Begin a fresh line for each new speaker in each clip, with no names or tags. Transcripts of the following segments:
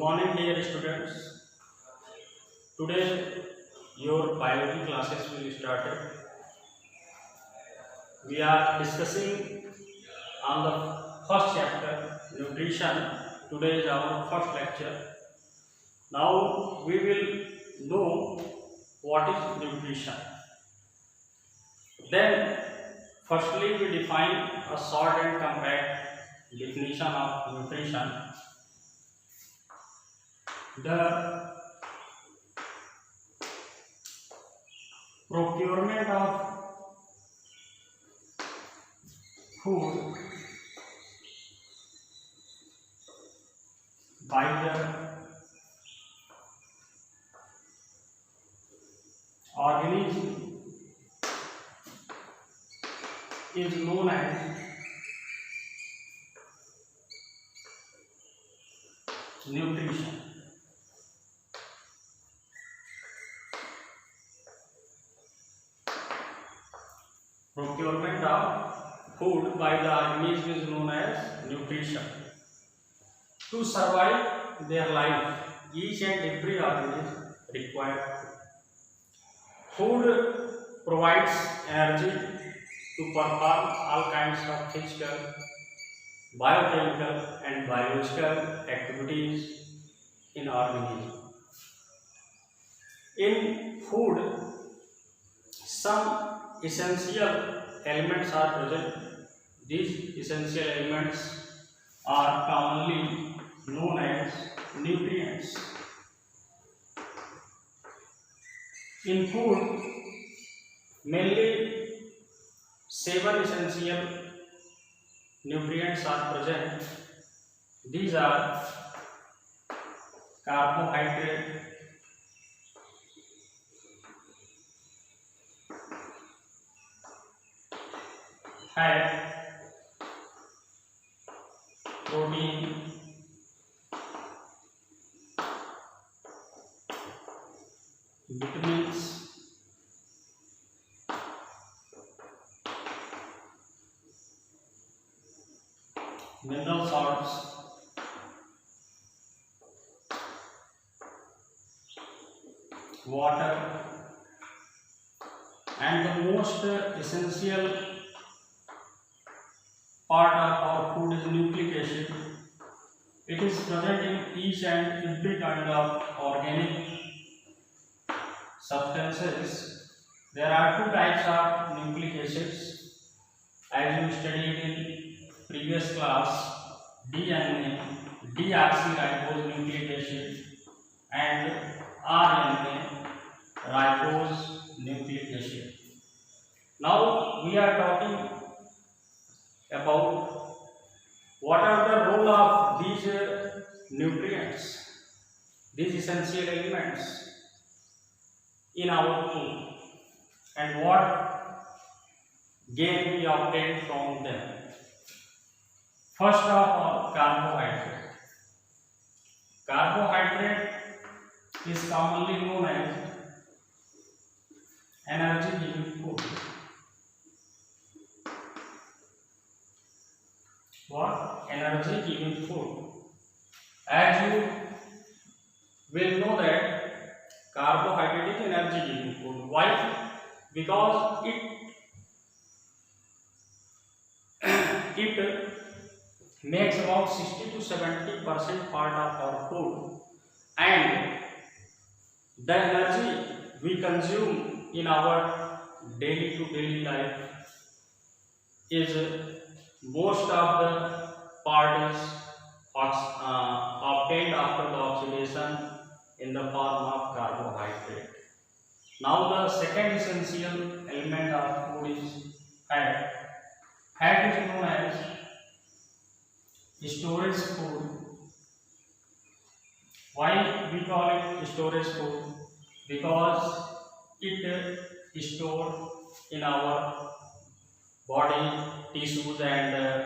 Morning, dear students. Today, your biology classes will start. We are discussing on the first chapter, nutrition. Today is our first lecture. Now, we will know what is nutrition. Then, firstly, we define a short and compact definition of nutrition. The procurement of food by the organism is known as nutrition. Procurement of food by the organism is known as nutrition. To survive their life, each and every organism requires food. Food provides energy to perform all kinds of physical, biochemical and biological activities in organism. In food, some essential elements are present. These essential elements are commonly known as nutrients. In food, mainly 7 essential nutrients are present. These are carbohydrate, fat, protein, vitamins, mineral salts, water, and the most essential part of our food is nucleic acid. It is present in each and every kind of organic substances. There are 2 types of nucleic acids, as you studied in previous class: DNA, deoxyribose nucleic acid, and RNA, ribose nucleic acid. Now we are talking about what are the role of these nutrients, these essential elements in our food, and what gain we obtain from them. First of all, carbohydrate. Carbohydrate is commonly known as energy giving food. What? Energy giving food. As you will know that carbohydrate is energy giving food. Why? Because it makes about 60 to 70% part of our food, and the energy we consume in our daily to daily life is most of the part is obtained after the oxidation in the form of carbohydrate. Now the second essential element of food is fat. Fat is known as storage food. Why we call it storage food? Because it is stored in our body tissues and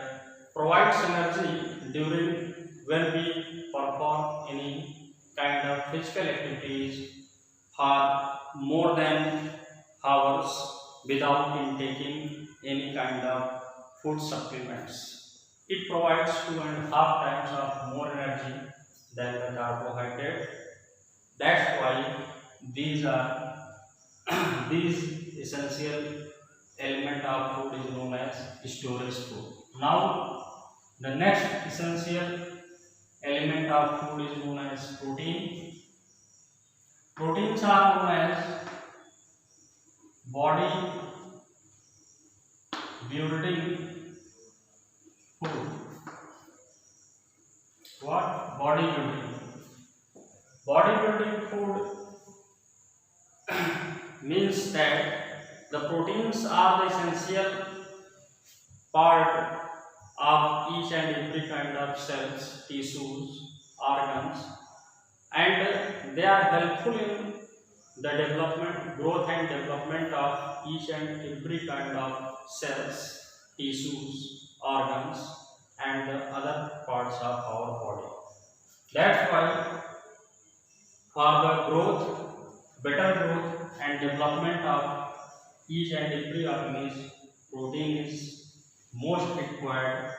provides energy during when we perform any kind of physical activities for more than hours without intaking any kind of food supplements. It provides 2.5 times of more energy than the carbohydrate. That's why these are these essential element of food is known as storage food. Now the next essential element of food is known as protein. Proteins are known as body building food. What? Body building. Body building food means that the proteins are the essential part of each and every kind of cells, tissues, organs, and they are helpful in the development, growth and development of each and every kind of cells, tissues, organs, and the other parts of our body. That's why for the growth, better growth and development of each and every organism, protein is most required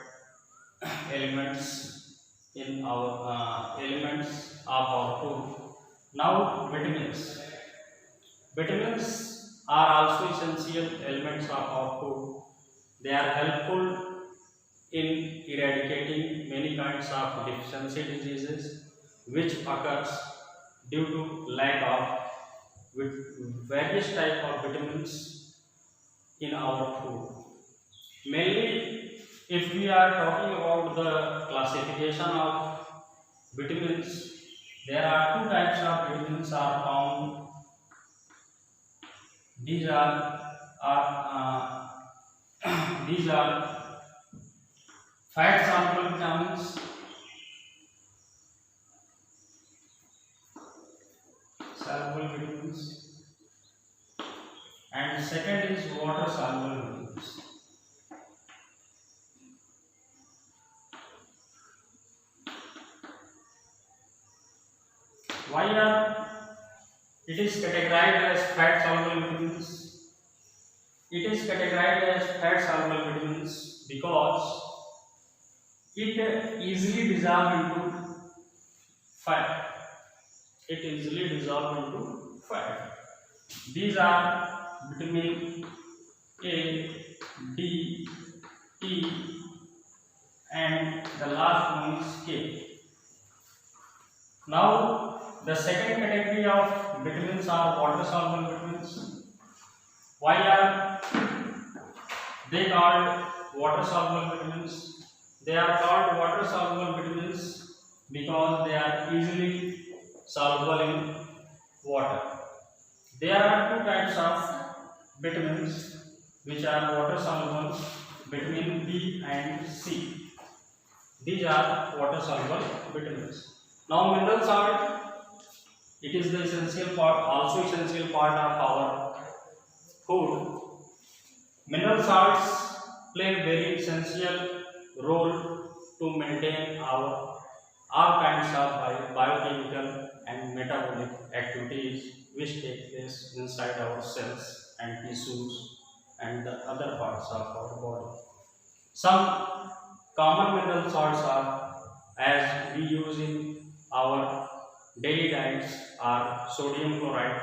elements in our elements of our food. Now vitamins. Vitamins are also essential elements of our food. They are helpful in eradicating many kinds of deficiency diseases which occurs due to lack of various type of vitamins in our food. Mainly, if we are talking about the classification of vitamins, there are two types of vitamins are found. These are these are fat soluble vitamins, and second is water soluble vitamins. Why are it is categorized as fat soluble vitamins? It is categorized as fat soluble vitamins because it easily dissolve into fat. It easily dissolve into fat. These are vitamin A, D, E, and the last one is K. Now the second category of vitamins are water soluble vitamins. Why are they called water soluble vitamins? They are called water soluble vitamins because they are easily soluble in water. There are two types of vitamins which are water soluble, vitamin B and C. These are water soluble vitamins. Now mineral salt, it is the essential part, also essential part of our food. Mineral salts play a very essential role to maintain our all kinds of biochemical and metabolic activities which take place inside our cells and tissues and the other parts of our body. Some common mineral salts are, as we use in our daily diets, are sodium chloride.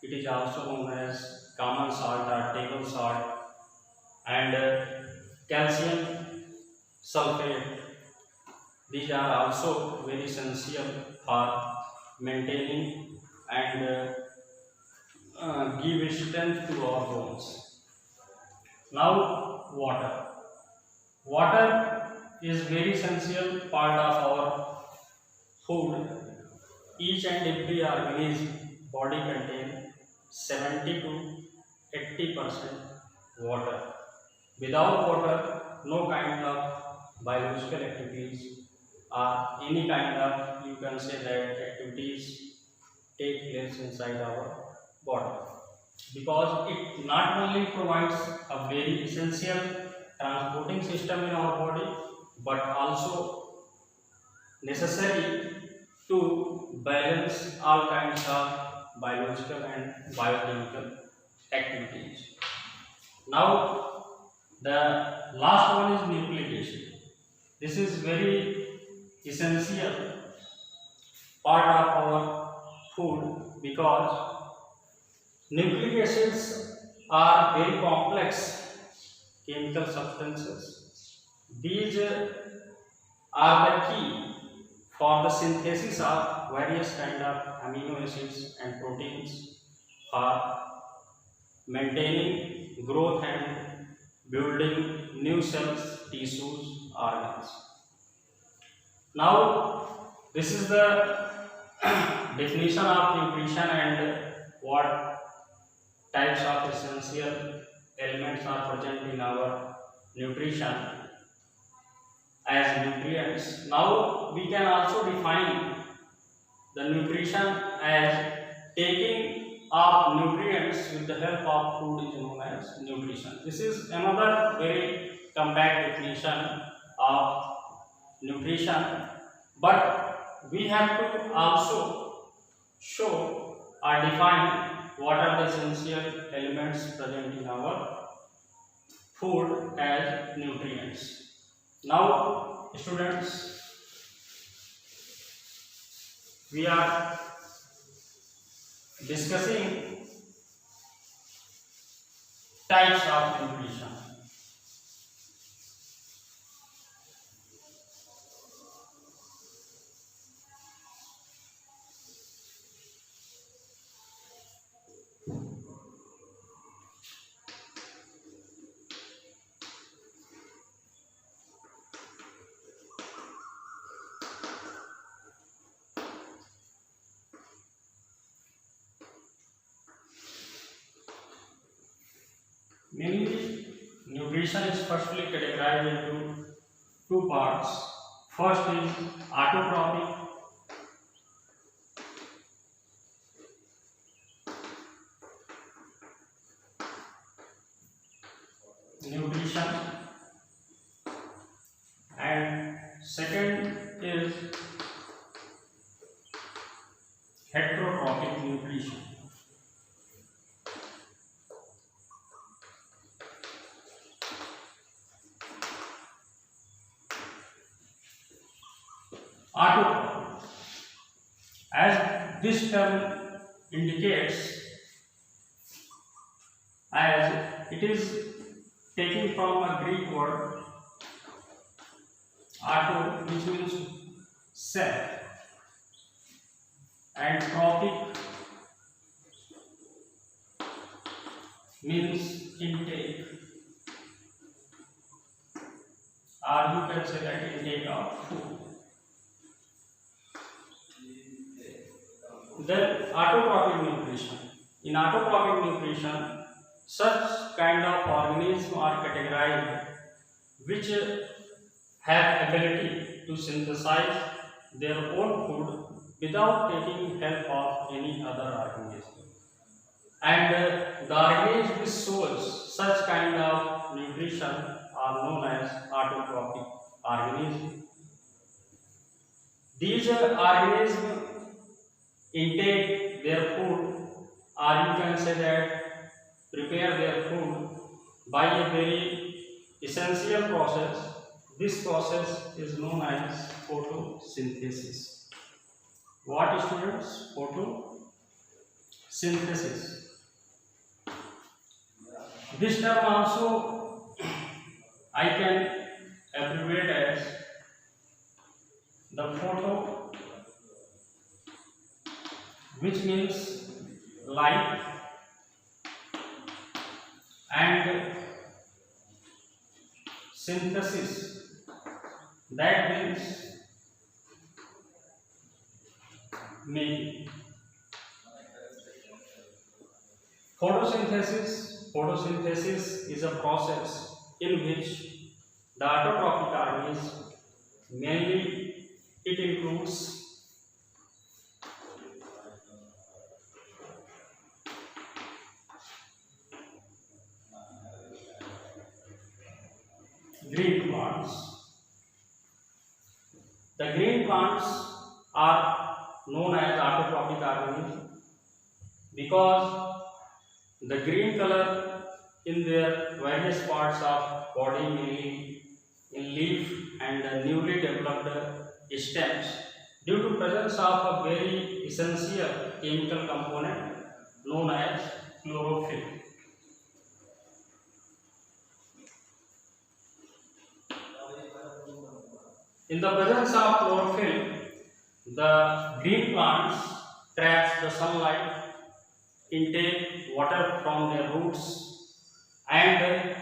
It is also known as common salt or table salt, and calcium sulfate. These are also very essential for maintaining and give strength to our bones. Now water. Water is very essential part of our food. Each and every organism body contains 70 to 80% water. Without water, no kind of biological activities or any kind of, you can say that, activities take place inside our body, because it not only provides a very essential transporting system in our body but also necessary to balance all kinds of biological and biochemical activities. Now the last one is nucleic acid. This is very essential part of our food because nucleic acids are very complex chemical substances. These are the key for the synthesis of various kind of amino acids and proteins for maintaining growth and building new cells, tissues, organs. Now, this is the definition of nutrition and what types of essential elements are present in our nutrition as nutrients. Now, we can also define the nutrition as taking of nutrients with the help of food is known as nutrition. This is another very compact definition of nutrition, but we have to also show or define what are the essential elements present in our food as nutrients. Now, students, we are discussing types of nutrition. Mainly, nutrition is firstly categorized into two parts. First is autotrophic nutrition and second is heterotrophic nutrition. Autotrophic, as this term indicates, as it is taken from a Greek word auto, which means self, and trophic means intake, or you can say that intake of food. Then autotrophic nutrition. In autotrophic nutrition, such kind of organisms are categorized which have ability to synthesize their own food without taking help of any other organism. And the organisms which shows such kind of nutrition are known as autotrophic organisms. These organisms intake their food, or you can say that prepare their food by a very essential process. This process is known as photosynthesis. What, students? Photosynthesis. This term also I can abbreviate as the photo, which means light, and synthesis, that means making. Photosynthesis is a process in which the autotrophic organism, mainly it includes green plants. The green plants are known as autotrophic organisms because the green color in their various parts of body, mainly in leaf and newly developed stems, due to presence of a very essential chemical component known as chlorophyll. In the presence of chlorophyll, the green plants traps the sunlight, intake water from their roots, and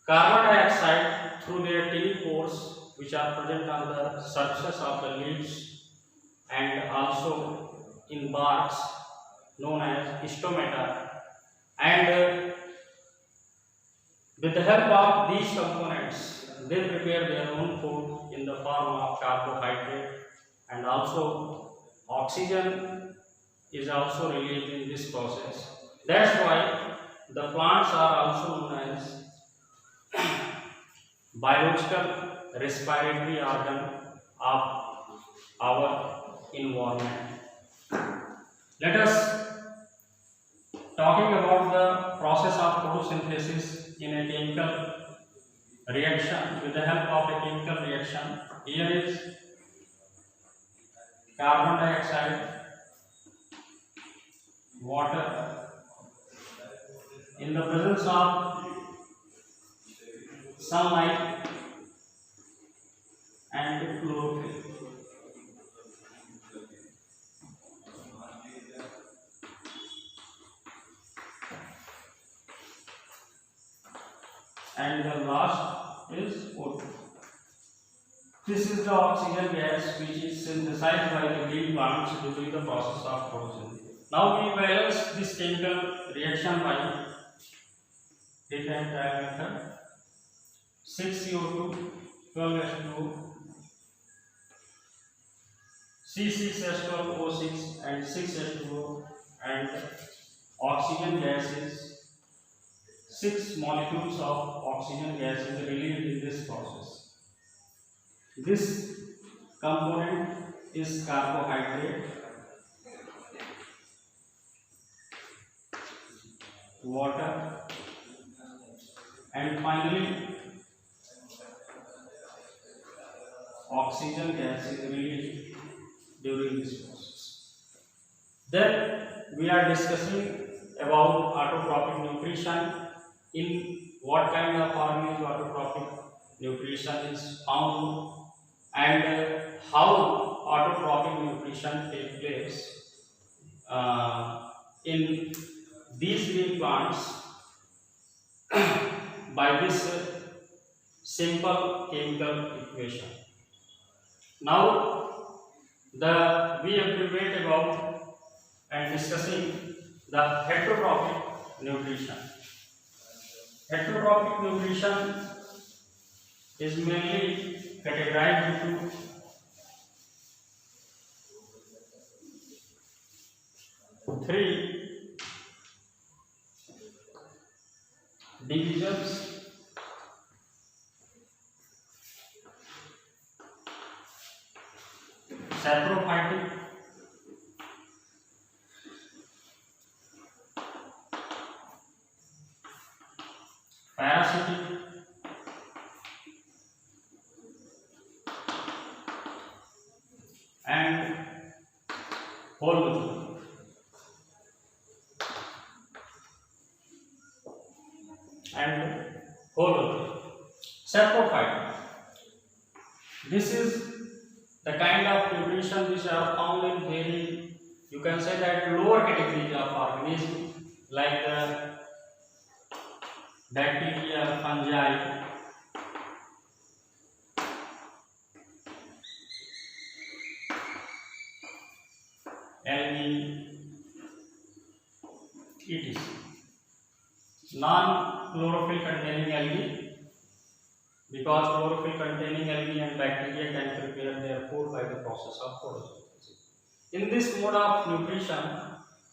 carbon dioxide through their tiny pores which are present on the surface of the leaves and also in barks known as stomata, and with the help of these components they prepare their own food in the form of carbohydrate, and also oxygen is also released in this process. That's why the plants are also known as biological respiratory organ of our environment. Let us talking about the process of photosynthesis in a chemical reaction. With the help of a chemical reaction, here is carbon dioxide, water, in the presence of sunlight and chlorophyll. And the last is O2. This is the oxygen gas which is synthesized by the green plants during the process of photosynthesis. Now we balance this chemical reaction by different method. 6CO2, 12H2O, C6H12O6 and 6H2O, and oxygen gases. 6 molecules of oxygen gas is released in this process. This component is carbohydrate, water, and finally oxygen gas is released during this process. Then we are discussing about autotrophic nutrition. In what kind of organism autotrophic nutrition is found, and how autotrophic nutrition takes place in these green plants by this simple chemical equation. Now we abbreviate about and discussing the heterotrophic nutrition. Heterotrophic nutrition is mainly categorized into three divisions. Saprophytic, parasitic, and holotrophic. Saprophytic. This is the kind of nutrition which are found in very, you can say that, lower categories of organisms like the bacteria, fungi, algae, etc. Non-chlorophyll containing algae, because chlorophyll containing algae and bacteria can prepare their food by the process of photosynthesis. In this mode of nutrition,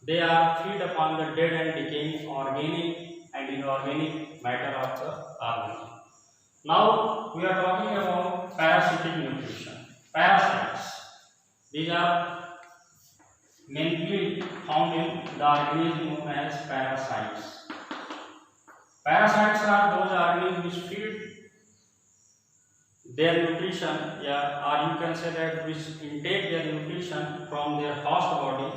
they are feed upon the dead and decaying organic and inorganic matter of the organism. Now we are talking about parasitic nutrition. Parasites. These are mainly found in the organism known as parasites. Parasites are those organisms which feed their nutrition, yeah, or you can say that which intake their nutrition from their host body.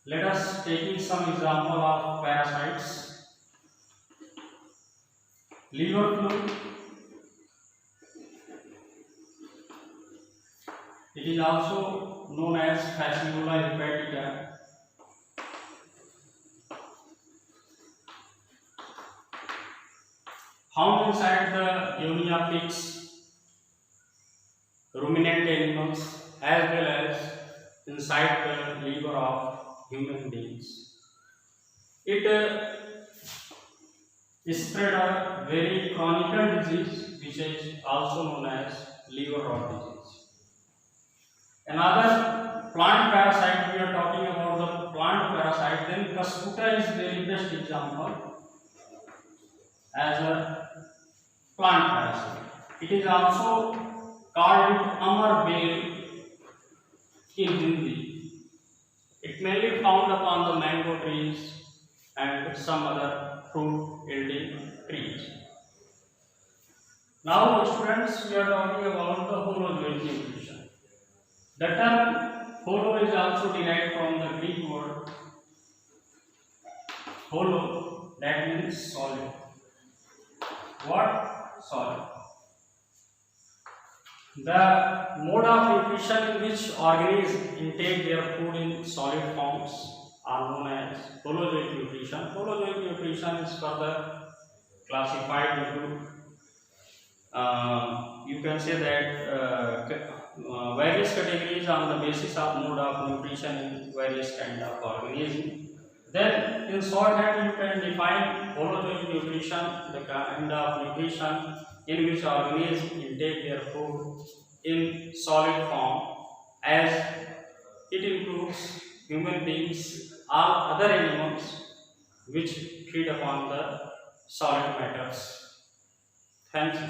Let us take some example of parasites. Liver flu, it is also known as Fasciola hepatica. Found inside the yoni of pigs, ruminant animals, as well as inside the liver of human beings. It spread a very chronic disease which is also known as liver rot disease. Another plant parasite, we are talking about the plant parasite, then Cuscuta is very best example as a plant parasite. It is also called Amar Bale in Hindi. It mainly found upon the mango trees and some other fruit yielding trees. Now students, we are talking about the holozoic nutrition. The term holo is also derived from the Greek word holo, that means solid. What? Solid. The mode of nutrition in which organisms intake their food in solid forms are known as holozoic nutrition. Holozoic nutrition is further classified into you can say that various categories on the basis of mode of nutrition in various kind of organisms. Then in shorthand you can define holozoic nutrition, the kind of nutrition in which organisms intake their food in solid form, as it includes human beings, all other animals which feed upon the solid matters. Thank you.